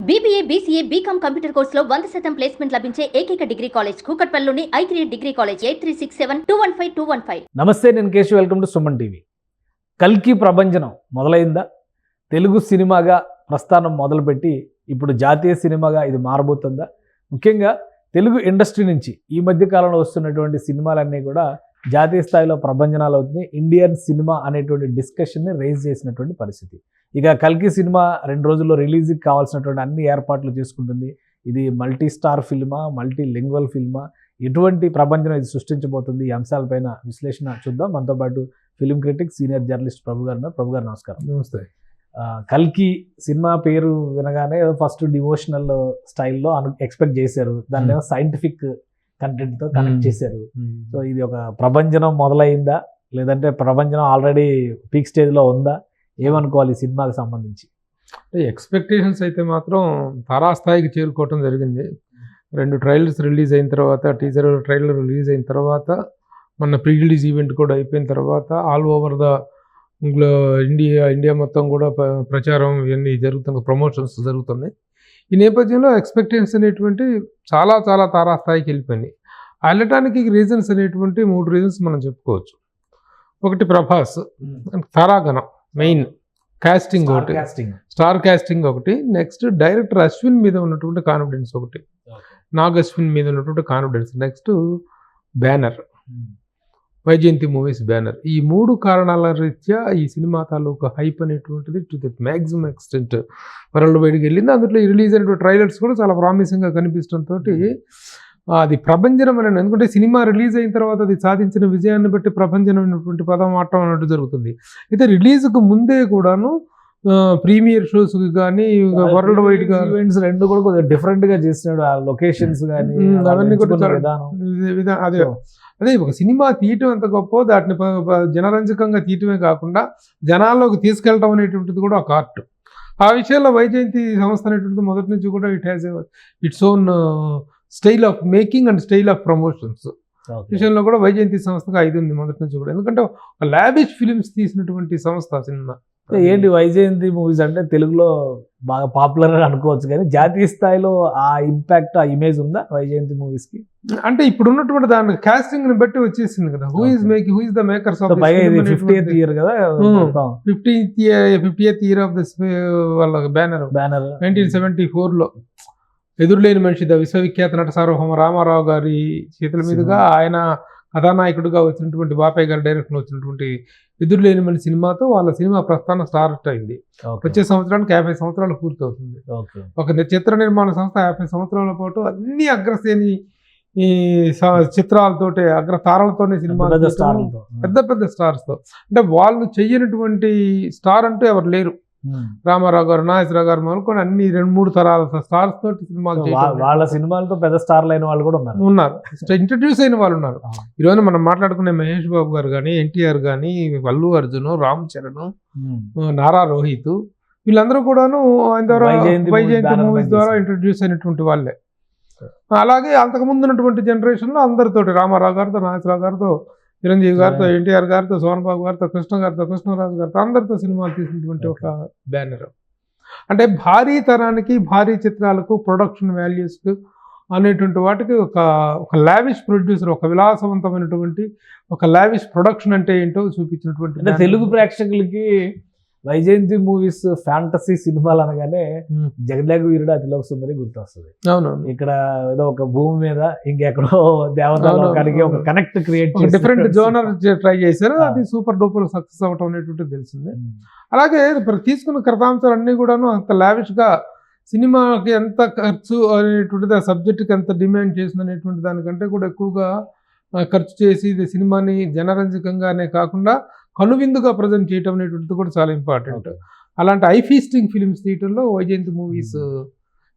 BBA, BCA, BCom computer కోర్సులో 100% placement లభించే ఏకైక డిగ్రీ కాలేజ్ కూకట్పల్లిలోని I3 డిగ్రీ కాలేజ్ 8367215215. నమస్తే, నేను Keshav. Welcome to Suman TV. కల్కి ప్రభంజనం మొదలైందా? తెలుగు సినిమాగా ప్రస్థానం మొదలుపెట్టి ఇప్పుడు జాతీయ సినిమాగా ఇది మారబోతుందా? ముఖ్యంగా తెలుగు ఇండస్ట్రీ నుంచి ఈ మధ్య కాలంలో వస్తున్నటువంటి సినిమాలన్నీ కూడా జాతీయ స్థాయిలో ప్రభంజనాలు అవుతున్నాయి. ఇండియన్ సినిమా అనేటువంటి డిస్కషన్ని రైజ్ చేసినటువంటి పరిస్థితి. ఇక కల్కి సినిమా 2 రోజుల్లో రిలీజ్కి కావాల్సినటువంటి అన్ని ఏర్పాట్లు చేసుకుంటుంది. ఇది మల్టీ స్టార్ ఫిల్మా, మల్టీ లింగ్వల్ ఫిల్మా, ఎటువంటి ప్రభంజనం ఇది సృష్టించబోతుంది? ఈ అంశాలపైన విశ్లేషణ చూద్దాం. మనతో పాటు ఫిలిం క్రిటిక్, సీనియర్ జర్నలిస్ట్ ప్రభు గారు. ప్రభు గారు నమస్కారం. నమస్తే. కల్కి సినిమా పేరు వినగానే ఫస్ట్ డివోషనల్ స్టైల్లో ఎక్స్పెక్ట్ చేశారు. దాన్ని సైంటిఫిక్ కంటెంట్తో కనెక్ట్ చేశారు. సో ఇది ఒక ప్రభంజనం మొదలైందా, లేదంటే ప్రభంజనం ఆల్రెడీ పీక్ స్టేజ్లో ఉందా? ఏమనుకోవాలి ఈ సినిమాకి సంబంధించి? ఎక్స్పెక్టేషన్స్ అయితే మాత్రం తారాస్థాయికి చేరుకోవటం జరిగింది. 2 ట్రైలర్స్ రిలీజ్ అయిన తర్వాత, టీజర్ ట్రైలర్ రిలీజ్ అయిన తర్వాత, మొన్న ప్రీ రిలీజ్ ఈవెంట్ కూడా అయిపోయిన తర్వాత ఆల్ ఓవర్ ద ఇండియా మొత్తం కూడా ప్రచారం ఇవన్నీ జరుగుతున్న, ప్రమోషన్స్ జరుగుతున్నాయి. ఈ నేపథ్యంలో ఎక్స్పెక్టేషన్స్ అనేటువంటి చాలా చాలా తారాస్థాయికి వెళ్ళిపోయినాయి. వెళ్ళటానికి రీజన్స్ అనేటువంటి 3 రీజన్స్ మనం చెప్పుకోవచ్చు. ఒకటి ప్రభాస్, తారాగణం, మెయిన్ కాస్టింగ్ ఒకటి, స్టార్ కాస్టింగ్ ఒకటి. నెక్స్ట్ డైరెక్టర్ అశ్విన్ మీద ఉన్నటువంటి కాన్ఫిడెన్స్ ఒకటి, నాగ్ అశ్విన్ మీద ఉన్నటువంటి confidence. Next banner, Vyjayanthi movies banner. ఈ 3 కారణాల రీత్యా ఈ సినిమా తాలూకు హైప్ అనేటువంటిది to the maximum extent world వైడ్కి వెళ్ళింది. అందులో రిలీజ్ అయినటువంటి ట్రైలర్స్ కూడా చాలా ప్రామిసింగ్గా కనిపించడంతో అది ప్రభంజనం అని, ఎందుకంటే సినిమా రిలీజ్ అయిన తర్వాత అది సాధించిన విజయాన్ని బట్టి ప్రభంజనం అనేటువంటి పదం ఆడటం అన్నట్టు జరుగుతుంది. అయితే రిలీజ్కు ముందే కూడాను ప్రీమియర్ షోస్ కానీ వరల్డ్ వైడ్ గా ఈవెంట్స్ 2 కూడా కొద్దిగా డిఫరెంట్ గా చేసినాడు. ఆ లొకేషన్స్ కానీ అవన్నీ కూడా అదే ఒక సినిమా తీయటం ఎంత గొప్ప, దాటిని జనరంజకంగా తీయటమే కాకుండా జనాల్లోకి తీసుకెళ్ళటం అనేటువంటిది కూడా ఒక ఆర్ట్. ఆ విషయంలో వైజయంతి సంస్థ అనేటువంటిది మొదటి నుంచి కూడా it has its own style of making and style of promotions విషయంలో కూడా వైజయంతి సంస్థగా ఇది ఉంది మొదటి నుంచి కూడా. ఎందుకంటే ఒక లావిష్ ఫిలిమ్స్ తీసినటువంటి సంస్థ సినిమా. ఏంటి వైజయంతి మూవీస్ అంటే తెలుగులో బాగా పాపులర్ అని అనుకోవచ్చు, కానీ జాతీయ స్థాయిలో ఆ ఇంపాక్ట్, ఆ ఇమేజ్ ఉందా వైజయంతి మూవీస్ కి? అంటే ఇప్పుడు ఉన్నటువంటి దాని కాస్టింగ్ ని బట్టి వచ్చేసింది కదా. Who is the makers of 50th year కదా, 50th ఇయర్ ఆఫ్ దిస్ వాళ్ళ బ్యానర్ 1974లో ఎదురులేని మనిషి, ద విశ్వవిఖ్యాత నట సార్వభౌమ రామారావు గారి చేతుల మీదుగా ఆయన కథానాయకుడిగా వచ్చినటువంటి బాపయ్య గారి డైరెక్షన్ వచ్చినటువంటి ఎదురులేని మనిషి సినిమాతో వాళ్ళ సినిమా ప్రస్థానం స్టార్ట్ అయింది. వచ్చే సంవత్సరానికి 50 సంవత్సరాలు పూర్తవుతుంది. ఒక చిత్ర నిర్మాణ సంస్థ 50 సంవత్సరాల పాటు అన్ని అగ్రశ్రేణి ఈ చిత్రాలతోటే, అగ్ర తారాలతోనే సినిమా, పెద్ద పెద్ద స్టార్స్ తో. అంటే వాళ్ళు చెయ్యనటువంటి స్టార్ అంటూ ఎవరు లేరు. రామారావు గారు, నాగేశ్వరరావు గారు మొదలుకొని అన్ని 2-3 తరాల స్టార్స్ తోటి సినిమాలు, వాళ్ళ సినిమాలతో పెద్ద స్టార్లు అయిన వాళ్ళు కూడా ఉన్నారు. ఇంట్రడ్యూస్ అయిన వాళ్ళు ఉన్నారు. ఈరోజు మనం మాట్లాడుకునే మహేష్ బాబు గారు కానీ, ఎన్టీఆర్ కానీ, అల్లు అర్జున్, రామ్ చరణ్, నారా రోహిత్, వీళ్ళందరూ కూడాను ఆయన ద్వారా వైజయంతి మూవీస్ ద్వారా ఇంట్రడ్యూస్ అయినటువంటి వాళ్ళే. అలాగే అంతకుముందు ఉన్నటువంటి జనరేషన్లో అందరితోటి, రామారావు గారితో, నాగేశ్వరరావు గారితో, చిరంజీవి గారితో, ఎన్టీఆర్ గారితో, సోహన్ బాబు గారితో, కృష్ణ గారితో, కృష్ణరాజు గారితో, అందరితో సినిమాలు తీసినటువంటి ఒక బ్యానర్. అంటే భారీ తరానికి, భారీ చిత్రాలకు, ప్రొడక్షన్ వాల్యూస్కు అనేటువంటి వాటికి ఒక లావిష్ ప్రొడ్యూసర్, ఒక విలాసవంతమైనటువంటి ఒక లావిష్ ప్రొడక్షన్ అంటే ఏంటో చూపించినటువంటి. తెలుగు ప్రేక్షకులకి వైజయంతి మూవీస్ ఫ్యాంటసీ సినిమాలు అనగానే జగదేక వీరుడు, అతిలోక సుందరి గుర్తొస్తుంది. అవును. ఇక్కడ ఏదో ఒక భూమి మీద ఇంకెక్కడో దేవతలోకానికి ఒక connect create, different genre try చేశారు. అది సూపర్ డూపర్ సక్సెస్ అవ్వటం అనేటువంటిది తెలిసిందే. అలాగే తీసుకున్న కథాంశాలు అన్నీ కూడాను అంత లావిష్ గా, సినిమాకి ఎంత ఖర్చు అనేటువంటిది, ఆ సబ్జెక్ట్కి ఎంత డిమాండ్ చేసింది అనేటువంటి దానికంటే కూడా ఎక్కువగా ఖర్చు చేసి ఇది సినిమాని జనరంజకంగానే కాకుండా కనువిందుగా ప్రజెంట్ చేయటం అనేటువంటిది కూడా చాలా ఇంపార్టెంట్. అలాంటి ఐ ఫీస్టింగ్ ఫిలిమ్స్ థియేటర్లో వైజయంతి మూవీస్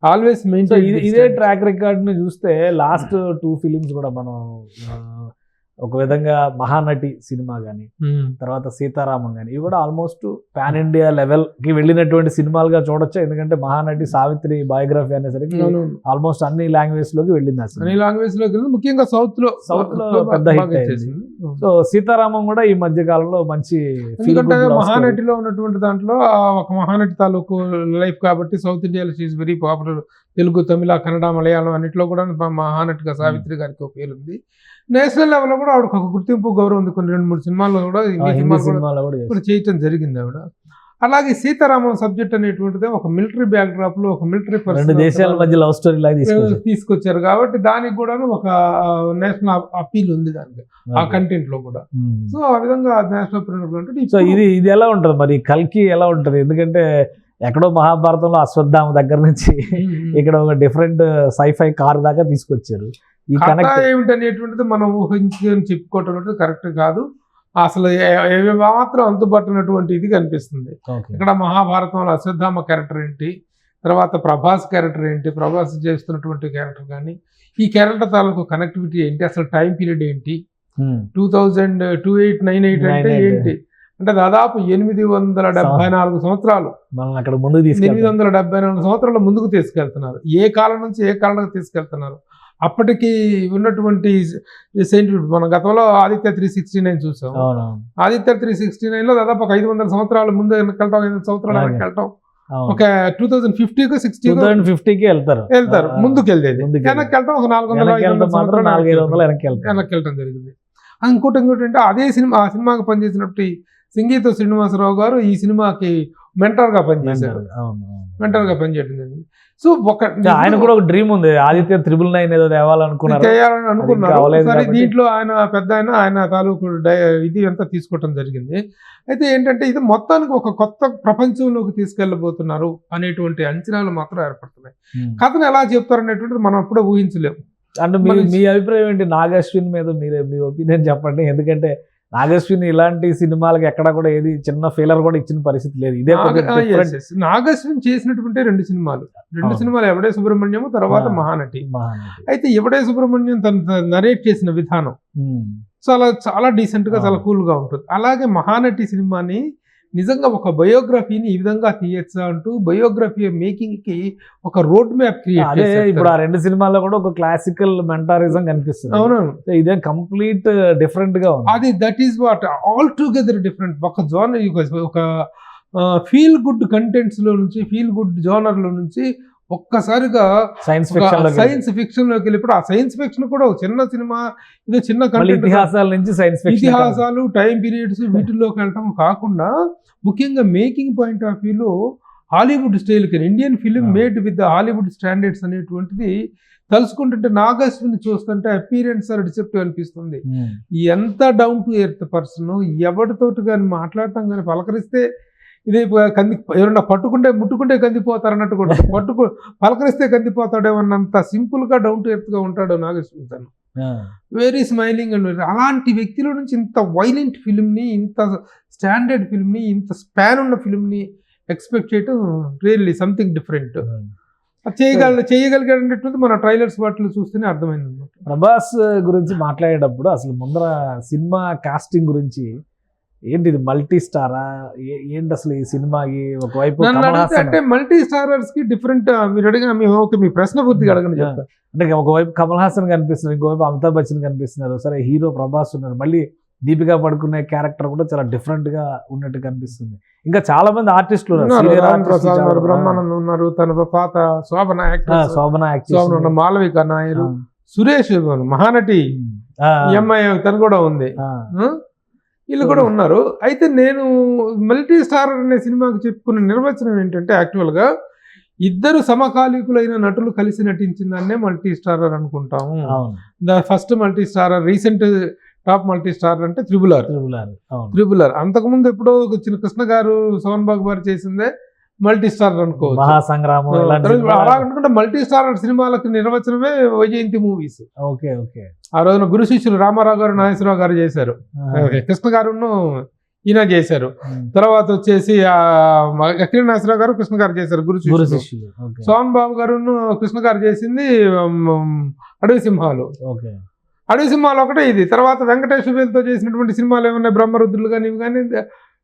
ఆల్వేస్ మెయిన్. ఇదే ట్రాక్ రికార్డ్ ని చూస్తే లాస్ట్ 2 ఫిలిమ్స్ కూడా మనం ఒక విధంగా మహానటి సినిమా కానీ, తర్వాత సీతారామం కానీ, ఇవి కూడా ఆల్మోస్ట్ పాన్ ఇండియా లెవెల్కి వెళ్ళినటువంటి సినిమాలుగా చూడొచ్చు. ఎందుకంటే మహానటి సావిత్రి బయోగ్రఫీ అనేసరికి ఆల్మోస్ట్ అన్ని లాంగ్వేజ్ లోకి వెళ్ళింది. అన్ని లాంగ్వేజ్ లోకి వెళ్ళింది, ముఖ్యంగా సౌత్ లో పెద్ద హిట్ అయింది. సో సీతారామం కూడా ఈ మధ్య కాలంలో మంచి, ఎందుకంటే మహానటిలో ఉన్నటువంటి దాంట్లో ఒక మహానటి తాలూకు లైఫ్ కాబట్టి సౌత్ ఇండియాలో షీఈస్ వెరీ పాపులర్. తెలుగు, తమిళ, కన్నడ, మలయాళం అన్నిట్లో కూడా మహానటిగా సావిత్రి గారికి ఒక పేరు ఉంది. నేషనల్ లెవెల్లో కూడా ఆవిడకి ఒక గుర్తింపు, గౌరవం ఉంది. కొన్ని 2-3 సినిమాల్లో కూడా కూడా చేయటం జరిగింది ఆవిడ. అలాగే సీతారామం సబ్జెక్ట్ అనేటువంటిది ఒక మిలిటరీ బ్యాక్ డ్రాప్ లో ఒక మిలిటరీ రెండు దేశాల మధ్య లవ్ స్టోరీ లాగా తీసుకొచ్చారు కాబట్టి దానికి కూడా ఒక నేషనల్ అపీల్ ఉంది దానికి, ఆ కంటెంట్ లో కూడా. సో ఆ విధంగా నేషనల్ అపీల్. సో ఇది ఎలా ఉంటుంది మరి, కల్కి ఎలా ఉంటుంది? ఎందుకంటే ఎక్కడో మహాభారతంలో అశ్వత్థామ దగ్గర నుంచి ఇక్కడ ఒక డిఫరెంట్ సైఫై కార్ దాకా తీసుకొచ్చారు. ఈ కనెక్ట్ ఏమిటనేటువంటిది మనం ఊహించుకొని చెప్పుకోవటం అంటే కరెక్ట్ కాదు. అసలు మాత్రం అంతుపట్టినటువంటి ఇది కనిపిస్తుంది. ఇక్కడ మహాభారతంలో అశ్వత్థామ క్యారెక్టర్ ఏంటి, తర్వాత ప్రభాస్ క్యారెక్టర్ ఏంటి, ప్రభాస్ చేస్తున్నటువంటి క్యారెక్టర్ కానీ, ఈ క్యారెక్టర్ తాలూకు కనెక్టివిటీ ఏంటి, అసలు టైం పీరియడ్ ఏంటి, 2028-98 అంటే ఏంటి అంటే దాదాపు 874 సంవత్సరాలు అక్కడ ముందు 874 సంవత్సరాల ముందుకు తీసుకెళ్తున్నారు. ఏ కాలం నుంచి ఏ కాలానికి తీసుకెళ్తున్నారు. అప్పటికి ఉన్నటువంటి సైంటిఫిక్, మన గతంలో ఆదిత్య 369 చూసాం. ఆదిత్య 369లో దాదాపు ఒక 500 సంవత్సరాల ముందు వెనకెళ్ళటం, 500 సంవత్సరాలు వెనకెళ్ళటం, ఒక 2050కి వెళ్తారు ముందుకు వెళ్ళేది. వెనక్కి వెళ్ళటం ఒక 400-500 సంవత్సరాలు వెనక్కి జరిగింది. ఇంకోటి అంటే ఆ సినిమాకి పనిచేసినట్టు సంగీత శ్రీనివాసరావు గారు ఈ సినిమాకి మెంటర్గా పనిచేశారు. మెంటర్గా పనిచేయడం జరిగింది. సో ఆయన కూడా ఒక డ్రీమ్ ఉంది, ఆదిత్య 999 ఏదో చేయాలనుకున్నారు. దీంట్లో ఆయన పెద్ద ఆయన తాలూకు ఇది అంతా తీసుకోవటం జరిగింది. అయితే ఏంటంటే ఇది మొత్తానికి ఒక కొత్త ప్రపంచంలోకి తీసుకెళ్ళబోతున్నారు అనేటువంటి అంచనాలు మాత్రం ఏర్పడుతున్నాయి. కథను ఎలా చెప్తారు అనేటువంటిది మనం అప్పుడే ఊహించలేము. అంటే మీ అభిప్రాయం ఏంటి నాగ్ అశ్విన్ మీద? మీ ఒపీనియన్ చెప్పండి. ఎందుకంటే నాగ్ అశ్విన్ ఇలాంటి సినిమాలకి ఎక్కడ కూడా ఏది చిన్న ఫెయిలర్ కూడా ఇచ్చిన పరిస్థితి లేదు. ఇదే నాగ్ అశ్విన్ చేసినటువంటి 2 సినిమాలు ఎవడే సుబ్రహ్మణ్యం, తర్వాత మహానటి. అయితే ఎవడే సుబ్రహ్మణ్యం తను నరేట్ చేసిన విధానం చాలా డీసెంట్ గా, చాలా కూల్ గా ఉంటుంది. అలాగే మహానటి సినిమాని నిజంగా ఒక బయోగ్రఫీని ఈ విధంగా తీయచ్చా అంటూ బయోగ్రఫీ మేకింగ్ కి ఒక రోడ్ మ్యాప్ క్రియేట్ చేశారు. ఇప్పుడు ఆ 2 సినిమాల్లో కూడా ఒక క్లాసికల్ మెంటారిజం కనిపిస్తుంది. అవునవును, ఇదే కంప్లీట్ డిఫరెంట్ గా ఉంది. అది that is what all together different. ఒక జోనర్, ఒక ఫీల్ గుడ్ కంటెంట్స్ లో నుంచి, ఫీల్ గుడ్ జోనర్ లో నుంచి ఒక్కసారిగా సైన్స్ ఫిక్షన్ లోకి వెళ్ళినప్పుడు, ఆ సైన్స్ ఫిక్షన్ కూడా ఒక చిన్న సినిమా, ఇదో చిన్న కంటెంట్, ఇతిహాసాల నుంచి సైన్స్ ఫిక్షన్, ఇతిహాసాలు, టైం పీరియడ్స్ వీటిల్లోకి వెళ్ళటం కాకుండా ముఖ్యంగా మేకింగ్ పాయింట్ ఆఫ్ వ్యూలో హాలీవుడ్ స్టైల్ కి, Indian film made with the Hollywood standards అనేటువంటిది తలుసుకుంటుంటే నాగ్ అశ్విన్ చూస్తుంటే అపీరెన్స్ డిసెప్టివ్ అనిపిస్తుంది. ఎంత డౌన్ టు ఎర్త్ పర్సన్, ఎవరితోటి కానీ మాట్లాడటం కానీ పలకరిస్తే ఇదే ఎవరన్నా ముట్టుకుంటే కందిపోతారన్నట్టు కూడా పలకరిస్తే కందిపోతాడేమన్నంత సింపుల్ గా డౌన్ టు ఎర్త్ గా ఉంటాడు నాగ్ అశ్విన్. తను వెరీ స్మైలింగ్ అండ్ అలాంటి వ్యక్తిలో నుంచి ఇంత వైలెంట్ ఫిల్మ్ని, ఇంత స్టాండర్డ్ ఫిల్మ్ని, ఇంత స్పాన్ ఉన్న ఫిల్మ్ని ఎక్స్పెక్ట్ చేయటం రియల్లీ సంథింగ్ డిఫరెంట్. చేయగలిగేటటువంటి మన ట్రైలర్స్ వాటిలో చూస్తేనే అర్థమైంది. ప్రభాస్ గురించి మాట్లాడేటప్పుడు అసలు ముందర సినిమా కాస్టింగ్ గురించి ఏంటి, ఇది మల్టీ స్టారా ఏంటి అసలు ఈ సినిమాకి? ఒకవైపు అంటే మల్టీ స్టారర్స్ కి డిఫరెంట్, మీరు అడిగిన మీ ప్రశ్న పూర్తిగా అడగండి చెప్తా. అంటే ఒకవైపు కమల్ హాసన్ కనిపిస్తున్నారు, ఇంకోవైపు అమితాబ్ బచ్చన్ కనిపిస్తున్నారు, సరే హీరో ప్రభాస్ ఉన్నారు, మళ్ళీ దీపికా పడుకునే క్యారెక్టర్ కూడా చాలా డిఫరెంట్ గా ఉన్నట్టు కనిపిస్తుంది. ఇంకా చాలా మంది ఆర్టిస్టులు ఉన్నారు, బ్రహ్మానందం ఉన్నారు, తన పాత శోభన, మాలవిక నాయరు, సురేష్ మహానటి ఎంఐ తను కూడా ఉంది, వీళ్ళు కూడా ఉన్నారు. అయితే నేను మల్టీ స్టారర్ అనే సినిమాకి చెప్పుకున్న నిర్వచనం ఏంటంటే, యాక్చువల్గా ఇద్దరు సమకాలీకులైన నటులు కలిసి నటించిన దాన్నే మల్టీ స్టారర్ అనుకుంటాము. First multi starrer, recent top multi starrer అంటే త్రిబుల్ ఆర్. అంతకుముందు ఎప్పుడో వచ్చిన కృష్ణ గారు, సోహన్ బాబు గారు చేసిందే మల్టీ స్టారర్ అనుకోవచ్చు. మహాసంగ్రామం అలా అనుకుంటే మల్టీ స్టారర్ సినిమాలకు నిర్వచనమే వైజయంతి మూవీస్. ఆ రోజున గురు శిష్యులు రామారావు గారు, నాగేశ్వరరావు గారు చేశారు, కృష్ణ గారును ఈయన చేశారు. తర్వాత వచ్చేసి అఖిల నాగేశ్వరరావు గారు, కృష్ణ గారు చేశారు గురు శిష్యులు. సోహన్ బాబు గారు, కృష్ణ గారు చేసింది అడవి సింహాలు. అడవి సింహాలు ఒకటే ఇది. తర్వాత వెంకటేష్ వీళ్ళతో చేసినటువంటి సినిమాలు ఏమన్నా బ్రహ్మరుద్రులు కానీ ఇవి కానీ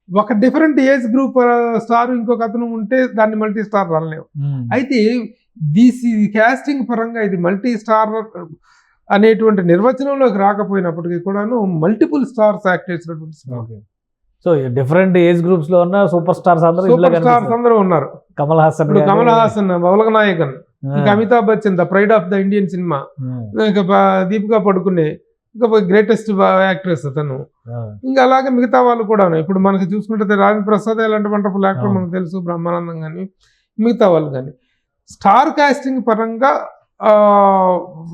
ఒక డిఫరెంట్ ఏజ్ గ్రూప్ స్టార్ ఇంకొక అతను ఉంటే దాన్ని మల్టీ స్టార్ అనలేము. అయితే క్యాస్టింగ్ పరంగా ఇది మల్టీ స్టార్ అనేటువంటి నిర్వచనంలోకి రాకపోయినప్పటికీ కూడాను మల్టిపుల్ స్టార్స్ యాక్ట్ చేసినటువంటి cinema. So different age groups లో ఉన్న సూపర్ స్టార్స్ అందరూ ఉన్నారు. కమల్ హాసన్, కమల్ హాసన్, బౌలగ నాయకన్, ఇంకా Amitabh Bachchan the pride of the Indian cinema, ఇంకా దీపికా పడుకునే, ఇంకా గ్రేటెస్ట్ యాక్ట్రెస్ అతను, ఇంకా అలాగే మిగతా వాళ్ళు కూడా. ఇప్పుడు మనకి చూసుకుంటే రాజేంద్ర ప్రసాద్ ఎలాంటి వండర్ఫుల్ యాక్టర్ మనకు తెలుసు, బ్రహ్మానందం కానీ మిగతా వాళ్ళు కానీ. స్టార్ కాస్టింగ్ పరంగా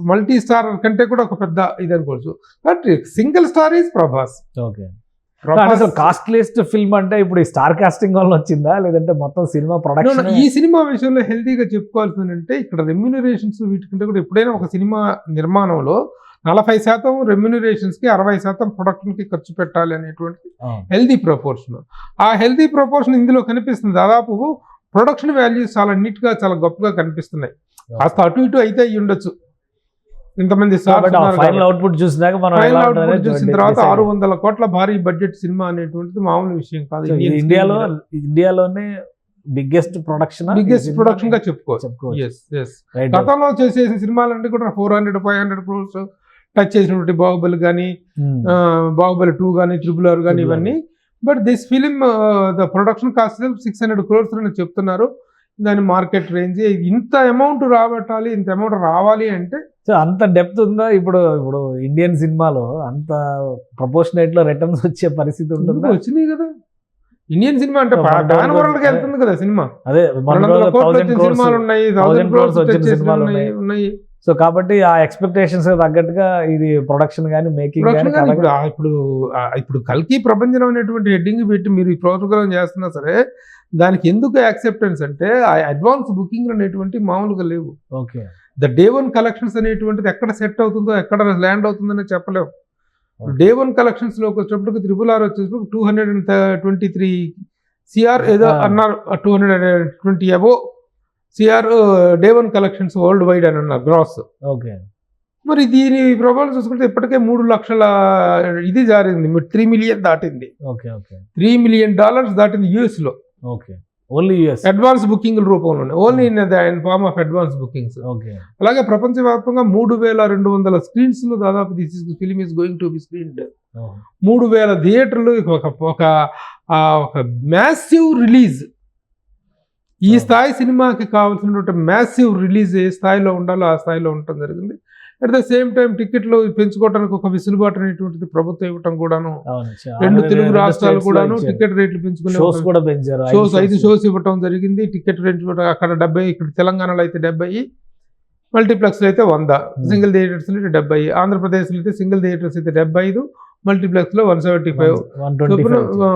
మల్టీ స్టార్ కంటే కూడా ఒక పెద్ద ఇది అనుకోవచ్చు. But single star is Prabhas. అసలు కాస్ట్లీయెస్ట్ ఫిల్మ్ అంటే ఇప్పుడు ఈ స్టార్ కాస్టింగ్ వల్ల వచ్చిందా, లేదంటే మొత్తం సినిమా ప్రొడక్షన్? ఈ సినిమా విషయంలో హెల్తీగా చెప్పుకోవాల్సింది అంటే ఇక్కడ రెమ్యూనరేషన్స్ వీటికంటే కూడా ఎప్పుడైనా ఒక సినిమా నిర్మాణంలో 40% రెమ్యూనరేషన్స్కి 60% ప్రొడక్షన్కి ఖర్చు పెట్టాలి అనేటువంటి హెల్తీ ప్రపోర్షన్. ఆ హెల్తీ ప్రపోర్షన్ ఇందులో కనిపిస్తుంది. దాదాపు ప్రొడక్షన్ వాల్యూస్ చాలా నీట్గా చాలా గొప్పగా కనిపిస్తున్నాయి. కాస్త అటు ఇటు అయితే అయ్యి ఉండొచ్చు, ఇంతమంది ఫైనల్ అవుట్పుట్ చూసిన తర్వాత 600 కోట్ల భారీ బడ్జెట్ సినిమా అనేటువంటిది మామూలు విషయం కాదు. ఇండియాలోనే బిగ్గెస్ట్ ప్రొడక్షన్ గా చెప్పుకోవచ్చు. గతంలో చేసేసిన సినిమాలన్నీ కూడా 400-500 crores టచ్ చేసినటువంటి బాహుబలి కానీ, బాహుబలి 2 కానీ, RRR కానీ ఇవన్నీ. But this film the production cost 600 crores అని చెప్తున్నారు. దాని మార్కెట్ రేంజ్ ఇంత అమౌంట్ రాబట్టాలి, ఇంత అమౌంట్ రావాలి అంటే అంత డెప్త్ ఉందా? ఇప్పుడు ఇండియన్ సినిమాలో అంత ప్రపోర్షనేట్ లో రిటర్న్స్ వచ్చే పరిస్థితి ఉంటుందా? వచ్చినాయి కదా. ఇండియన్ సినిమా అంటే పాన్ వరల్డ్ కి వెళ్తుంది కదా సినిమా. అదే సినిమాలు ఉన్నాయి, 1000 crores ఉన్నాయి. సో కాబట్టి ఆ ఎక్స్పెక్టేషన్స్ తగ్గట్టుగా ఇది ప్రొడక్షన్ కానీ మేకింగ్ ఇప్పుడు కల్కి ప్రపంచం అనేటువంటి హెడ్డింగ్ పెట్టి మీరు ఈ ప్రోగ్రామ్ చేస్తున్నా సరే దానికి ఎందుకు యాక్సెప్టెన్స్ అంటే ఆ అడ్వాన్స్ బుకింగ్ అనేటువంటి మామూలుగా లేవు. ఓకే, ద డే 1 కలెక్షన్స్ అనేటువంటిది ఎక్కడ సెట్ అవుతుందో ఎక్కడ ల్యాండ్ అవుతుందని చెప్పలేము. డే 1 కలెక్షన్స్ లోకి వచ్చేటప్పటికి RRR వచ్చేటప్పుడు 223 CR ఏదో అన్నారు, 220 above CR day 1 collections world wide అని అన్నారు గ్రాస్. ఓకే, మరి దీని ప్రభావం చూసుకుంటే ఇప్పటికే 3 లక్షల ఇది జారింది, 3 మిలియన్ దాటింది. ఓకే ఓకే, $3 మిలియన్ దాటింది US లో. Okay, only US advance booking రూపంలోనే, only in form of advance bookings. Okay, అలాగే ప్రపంచవ్యాప్తంగా 3200 స్క్రీన్స్ లో దాదాపు this film is going to be screened. 3000 థియేటర్లు, ఒక మ్యాసివ్ రిలీజ్. ఈ స్థాయి సినిమాకి కావాల్సినటువంటి మ్యాసివ్ రిలీజ్ ఏ స్థాయిలో ఉండాలో ఆ స్థాయిలో ఉండటం జరిగింది. అట్ ద సేమ్ టైం టికెట్లు పెంచుకోవడానికి ఒక వెసులుబాటు అనేటువంటిది ప్రభుత్వం ఇవ్వటం కూడాను. 2 తెలుగు రాష్ట్రాలు కూడాను టికెట్ రేట్లు పెంచుకునే షోస్ 5 షోస్ ఇవ్వటం జరిగింది. టికెట్ రేట్ అక్కడ 70, ఇక్కడ తెలంగాణలో అయితే 70, మల్టీప్లెక్స్లో అయితే 100, సింగిల్ థియేటర్స్ అయితే 70, ఆంధ్రప్రదేశ్లో అయితే సింగిల్ థియేటర్స్ అయితే 75, మల్టీప్లెక్స్లో 175,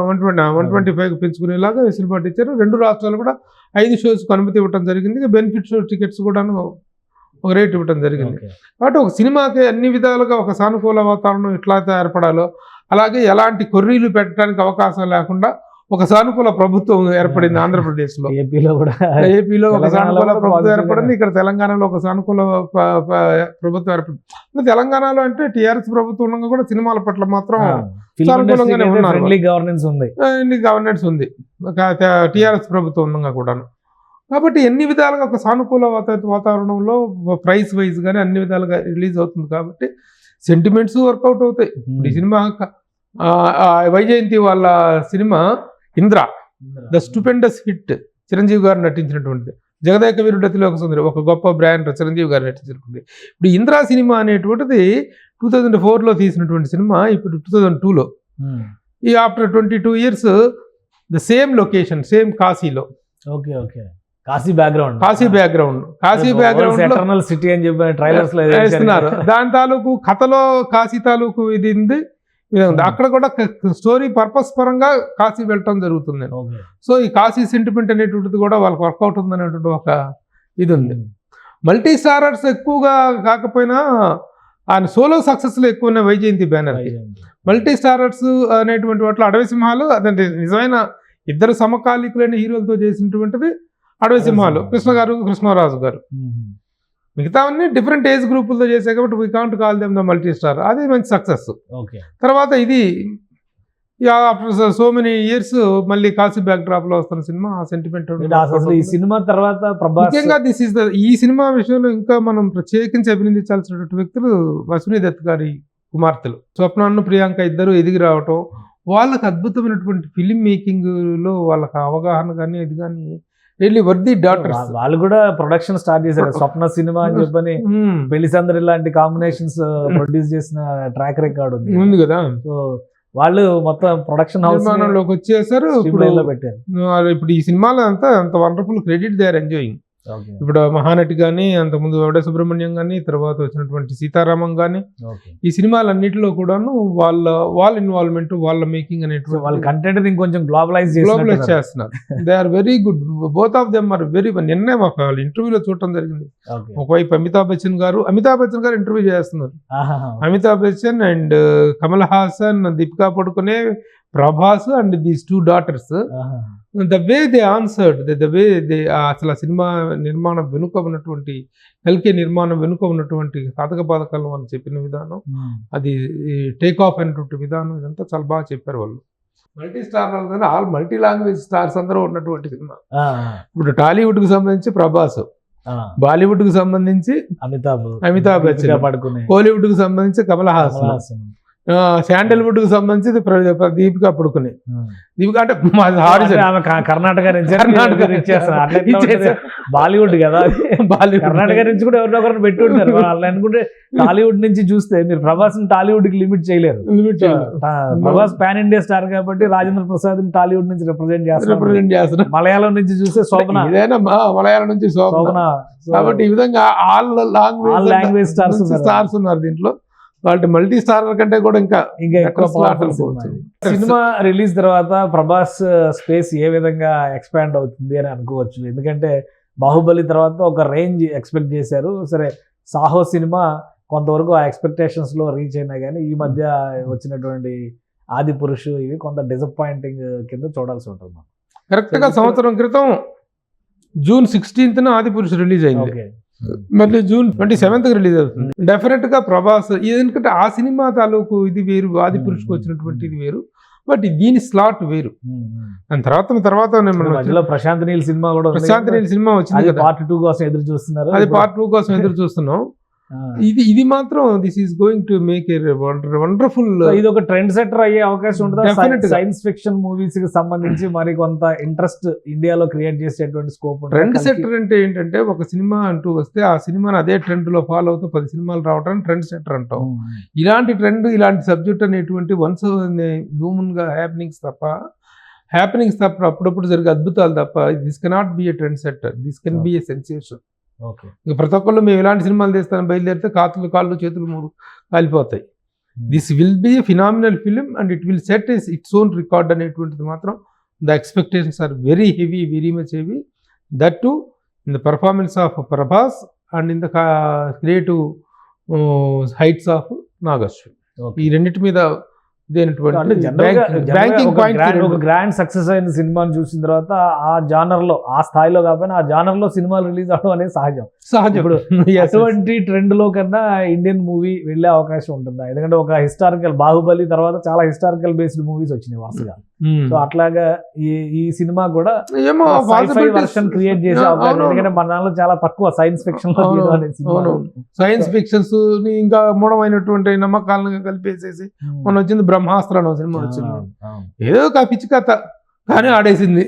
125 పెంచుకునేలాగా వెసులుబాటు ఇచ్చారు. 2 రాష్ట్రాలు కూడా 5 షోస్కి అనుమతి ఇవ్వడం జరిగింది. బెనిఫిట్ షో టికెట్స్ కూడాను ఒక రేట్ ఇవ్వడం జరిగింది. కాబట్టి ఒక సినిమాకి అన్ని విధాలుగా ఒక సానుకూల వాతావరణం ఎట్లయితే ఏర్పడాలో అలాగే ఎలాంటి కొర్రీలు పెట్టడానికి అవకాశం లేకుండా ఒక సానుకూల ప్రభుత్వం ఏర్పడింది ఆంధ్రప్రదేశ్లో. ఏపీలో ఒక సానుకూల ప్రభుత్వం ఏర్పడింది, ఇక్కడ తెలంగాణలో ఒక సానుకూల ప్రభుత్వం ఏర్పడింది. తెలంగాణలో అంటే టీఆర్ఎస్ ప్రభుత్వం ఉండగా కూడా సినిమాల పట్ల మాత్రం సానుకూలంగానే ఉన్నారు. గవర్నెన్స్ ఉంది టీఆర్ఎస్ ప్రభుత్వం ఉండగా కూడాను. కాబట్టి ఎన్ని విధాలుగా ఒక సానుకూల వాతావరణంలో ప్రైస్ వైజ్ కానీ అన్ని విధాలుగా రిలీజ్ అవుతుంది. కాబట్టి సెంటిమెంట్స్ వర్కౌట్ అవుతాయి. ఈ సినిమా వైజయంతి వాళ్ళ cinema Indra the stupendous hit, Chiranjeevi గారు నటించినటువంటిది. జగదేక వీరుడు అతిలోక సుందరి ఒక గొప్ప బ్రాండ్ చిరంజీవి గారు నటించినటువంటి. ఇప్పుడు ఇంద్ర సినిమా అనేటువంటిది 2004లో తీసినటువంటి సినిమా ఇప్పుడు 2002లో, ఈ after 22 years the same location, same కాశీలో. Okay okay, Kashi background city అని చెప్పి ట్రైలర్స్ లో వేస్తున్నారు. దాని తాలూకు కథలో కాశీ తాలూకు ఇది ఉంది. అక్కడ కూడా స్టోరీ పర్పస్ పరంగా కాశీ వెళ్ళటం జరుగుతుంది. సో ఈ కాశీ సెంటిమెంట్ అనేటువంటిది కూడా వాళ్ళకి వర్కౌట్ ఉంది అనేటువంటి ఒక ఇది ఉంది. మల్టీ స్టారర్స్ ఎక్కువగా కాకపోయినా ఆయన సోలో సక్సెస్లు ఎక్కువ ఉన్నాయి వైజయంతి బ్యానర్. మల్టీ స్టారర్స్ అనేటువంటి వాటిలో అడవి సింహాలు అదంటే నిజమైన 2 సమకాలీకులైన హీరోలతో చేసినటువంటిది అడవి సింహాలు, కృష్ణ గారు, కృష్ణరాజు గారు. మిగతావన్నీ డిఫరెంట్ ఏజ్ గ్రూపులతో చేసే కాబట్టి we can't call them the multi star. అది మంచి సక్సెస్. ఓకే. తర్వాత ఇది ఆఫ్టర్ సో మెనీ ఇయర్స్ మళ్ళీ కాశీ బ్యాక్ డ్రాప్ లో వస్తున్న సినిమా సెంటిమెంట్. అసలు ఈ సినిమా తర్వాత ప్రభాస్ ముఖ్యంగా ఈ సినిమా విషయంలో ఇంకా మనం ప్రత్యేకించి అభినందించాల్సినటువంటి వ్యక్తులు అశ్విని దత్ గారి కుమార్తెలు స్వప్నాను ప్రియాంక ఇద్దరు ఎదిగి రావటం, వాళ్ళకి అద్భుతమైనటువంటి ఫిలిం మేకింగ్ లో వాళ్ళకి అవగాహన కానీ ఇది కానీ రియల్లీ వర్ది డాటర్స్. వాళ్ళు కూడా ప్రొడక్షన్ స్టార్ట్ చేశారు. స్వప్న సినిమా అని చెప్పని పెళ్లి సందరి ఇలాంటి కాంబినేషన్స్ ప్రొడ్యూస్ చేసిన ట్రాక్ రికార్డ్ ఉంది కదా. సో వాళ్ళు మొత్తం ప్రొడక్షన్ హౌస్ నిర్మాణంలోకి వచ్చేసారు. పెట్టారు. ఇప్పుడు ఈ సినిమాలో అంత wonderful credit they are enjoying. ఇప్పుడు మహానటి కానీ, అంతకుముందు వెంకట సుబ్రహ్మణ్యం కానీ, తర్వాత వచ్చినటువంటి సీతారామం కానీ, ఈ సినిమాలన్నిటిలో కూడాను వాళ్ళ ఇన్వాల్వ్మెంట్, వాళ్ళ మేకింగ్ అనేటువంటి వాళ్ళ కంటెంట్ ఇంకొంచెం గ్లోబలైజ్ చేస్తున్నారు. They are very good. Both of them are very. నిన్నే ఒక ఇంటర్వ్యూలో చూడటం జరిగింది. ఒకవైపు అమితాబ్ బచ్చన్ గారు ఇంటర్వ్యూ చేస్తున్నారు. అమితాబ్ బచ్చన్ అండ్ కమల్ హాసన్, దీపికా పడుకునే, Prabhas and these 2 daughters, the way they answered, the way they అసలు సినిమా నిర్మాణం వెనుక ఉన్నటువంటి కల్కి నిర్మాణం వెనుక ఉన్నటువంటి సాధక బాధకాలను వాళ్ళు చెప్పిన విధానం, అది టేక్ ఆఫ్ అయినటువంటి విధానం, ఇదంతా చాలా బాగా చెప్పారు వాళ్ళు. Multi star all multi language stars అందరూ ఉన్నటువంటి సినిమా. ఇప్పుడు టాలీవుడ్ కు సంబంధించి ప్రభాస్, బాలీవుడ్ కు సంబంధించి అమితాబ్ బచ్చన్, కోలీవుడ్ కు సంబంధించి కమల్ హాసన్, శాండల్వుడ్ కు సంబంధించి దీపికా పడుకునే. దీపికా అంటే కర్ణాటక బాలీవుడ్ కదా, కర్ణాటక నుంచి కూడా ఎవరినొకరిని పెట్టి ఉంటారు. వాళ్ళు అనుకుంటే టాలీవుడ్ నుంచి చూస్తే మీరు ప్రభాస్ టాలీవుడ్ కి లిమిట్ చేయలేరు. ప్రభాస్ పాన్ ఇండియా స్టార్ కాబట్టి రాజేంద్ర ప్రసాద్ టాలీవుడ్ నుంచి రిప్రజెంట్ చేస్తారు. మలయాళం నుంచి చూస్తే శోభన, మలయాళం నుంచి శోభన. కాబట్టి ఈ విధంగా ఆల్ లాంగ్వేజ్ స్టార్స్ ఉన్నారు దీంట్లో. వాళ్ళ మల్టీ స్టార్ కంటే కూడా ఇంకా ఎక్కువ. సినిమా రిలీజ్ తర్వాత ప్రభాస్ స్పేస్ ఏ విధంగా ఎక్స్పాండ్ అవుతుంది అని అనుకోవచ్చు. ఎందుకంటే బాహుబలి తర్వాత ఒక రేంజ్ ఎక్స్పెక్ట్ చేశారు. సరే, సాహో సినిమా కొంతవరకు ఆ ఎక్స్పెక్టేషన్స్ లో రీచ్ అయినా కానీ ఈ మధ్య వచ్చినటువంటి ఆది పురుషు ఇవి కొంత డిసప్పాయింటింగ్ కింద చూడాల్సి ఉంటుంది. కరెక్ట్ గా సంవత్సరం క్రితం June 16th ఆది పురుషు రిలీజ్ అయింది. మళ్ళీ June 27th రిలీజ్ అవుతుంది. డెఫినెట్ గా ప్రభాస్, ఎందుకంటే ఆ సినిమా తాలూకు ఇది వేరు, ఆది పురుషుకు వచ్చినటువంటి ఇది వేరు, బట్ దీని స్లాట్ వేరు. దాని తర్వాత ప్రశాంత్ నీల్ సినిమా కూడా వచ్చింది. పార్ట్ 2 కోసం ఎదురు చూస్తున్నారు. అది పార్ట్ 2 కోసం ఎదురు చూస్తున్నాం. ఇది మాత్రం this is going to make a wonderful. ఇది ఒక ట్రెండ్ సెటర్ అయ్యే అవకాశం ఉంటుంది. సైన్స్ ఫిక్షన్ మూవీస్ కి సంబంధించి మరి కొంత ఇంట్రెస్ట్ ఇండియాలో క్రియేట్ చేసేటువంటి స్కోప్. ట్రెండ్ సెటర్ అంటే ఏంటంటే, ఒక సినిమా అంటూ వస్తే ఆ సినిమాని అదే ట్రెండ్ లో ఫాలో అవుతూ 10 సినిమాలు రావడానికి ట్రెండ్ సెటర్ అంటాం. ఇలాంటి ట్రెండ్, ఇలాంటి సబ్జెక్ట్ అనేటువంటి వన్స్ లూమన్ గా హ్యాపెనింగ్స్ తప్ప అప్పుడప్పుడు జరిగే అద్భుతాలు తప్ప, this cannot be a trendsetter, this can be a sensation. ప్రతి ఒక్కళ్ళు మేము ఇలాంటి సినిమాలు తీస్తాను బయలుదేరితే కాళ్ళు చేతులు 3 కాలిపోతాయి. This will be a phenomenal film and it will set its own record అనేటువంటిది మాత్రం the expectations are very heavy, very much heavy. That to in the performance of Prabhas and in the creative heights of Nag Ashwin. ఈ రెండింటి మీద grand success అయిన సినిమాని చూసిన తర్వాత ఆ జానర్ లో, ఆ స్థాయిలో కాకపోయినా ఆ జానర్ లో సినిమాలు రిలీజ్ అవడం అనేది సహజం. ఇప్పుడు ఎటువంటి ట్రెండ్ లో కన్నా ఇండియన్ మూవీ వెళ్ళే అవకాశం ఉంటుందా? ఎందుకంటే ఒక హిస్టారికల్ బాహుబలి తర్వాత చాలా హిస్టారికల్ బేస్డ్ మూవీస్ వచ్చినాయి వరుసగా. సో అట్లాగా ఈ సినిమా కూడా వర్షన్ క్రియేట్ చేసే అవకాశం. ఎందుకంటే మన దానిలో చాలా తక్కువ సైన్స్ ఫిక్షన్ సైన్స్ ఫిక్షన్స్ ని ఇంకా మూఢమైనటువంటి నమ్మకాలను కలిపేసేసి మొన్న వచ్చింది బ్రహ్మాస్త్ర సినిమా వచ్చింది. ఏదో ఒక పిచ్చి కథ కానీ ఆడేసింది.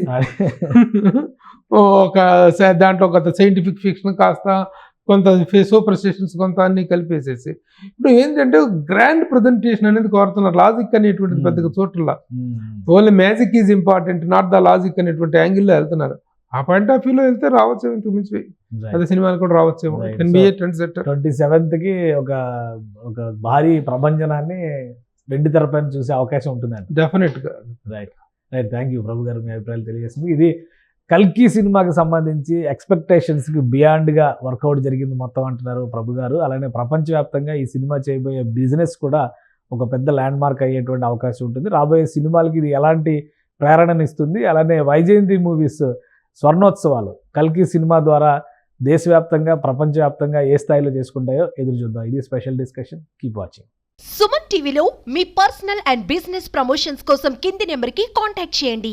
దాంట్లో ఒక సైంటిఫిక్ ఫిక్షన్ కాస్త, కొంత సూపర్ స్టేషన్స్ కొంత అన్ని కలిపేసేసి ఇప్పుడు ఏంటంటే గ్రాండ్ ప్రజెంటేషన్ అనేది కోరుతున్నారు. లాజిక్ అనేటువంటిది పెద్దగా చోట్ల only magic is important, not the logic అనేటువంటి యాంగిల్లో వెళ్తున్నారు. ఆ పాయింట్ ఆఫ్ వ్యూలో వెళ్తే రావచ్చేమో, ఇంతకు మించి అదే సినిమాలు కూడా రావచ్చేమో. 27th ఒక భారీ ప్రభంజనాన్ని వెండి తెరపైన చూసే అవకాశం ఉంటుందండి. డెఫినెట్ గా. రైట్. థ్యాంక్ యూ ప్రభు గారు, మీ అభిప్రాయాలు తెలియజేసింది. ఇది కల్కి సినిమాకి సంబంధించి ఎక్స్పెక్టేషన్స్కి బియాండ్గా వర్కౌట్ జరిగింది మొత్తం అంటున్నారు ప్రభు గారు. అలానే ప్రపంచవ్యాప్తంగా ఈ సినిమా చేయబోయే బిజినెస్ కూడా ఒక పెద్ద ల్యాండ్ మార్క్ అయ్యేటువంటి అవకాశం ఉంటుంది. రాబోయే సినిమాలకి ఇది ఎలాంటి ప్రేరణనిస్తుంది. అలానే వైజయంతి మూవీస్ స్వర్ణోత్సవాలు కల్కి సినిమా ద్వారా దేశవ్యాప్తంగా ప్రపంచవ్యాప్తంగా ఏ స్థాయిలో చేసుకుంటాయో ఎదురు చూద్దాం. ఇది special discussion. Keep watching. Suman టీవీలో మీ పర్సనల్ అండ్ బిజినెస్ ప్రమోషన్స్ కోసం కింది నెంబర్కి కాంటాక్ట్ చేయండి.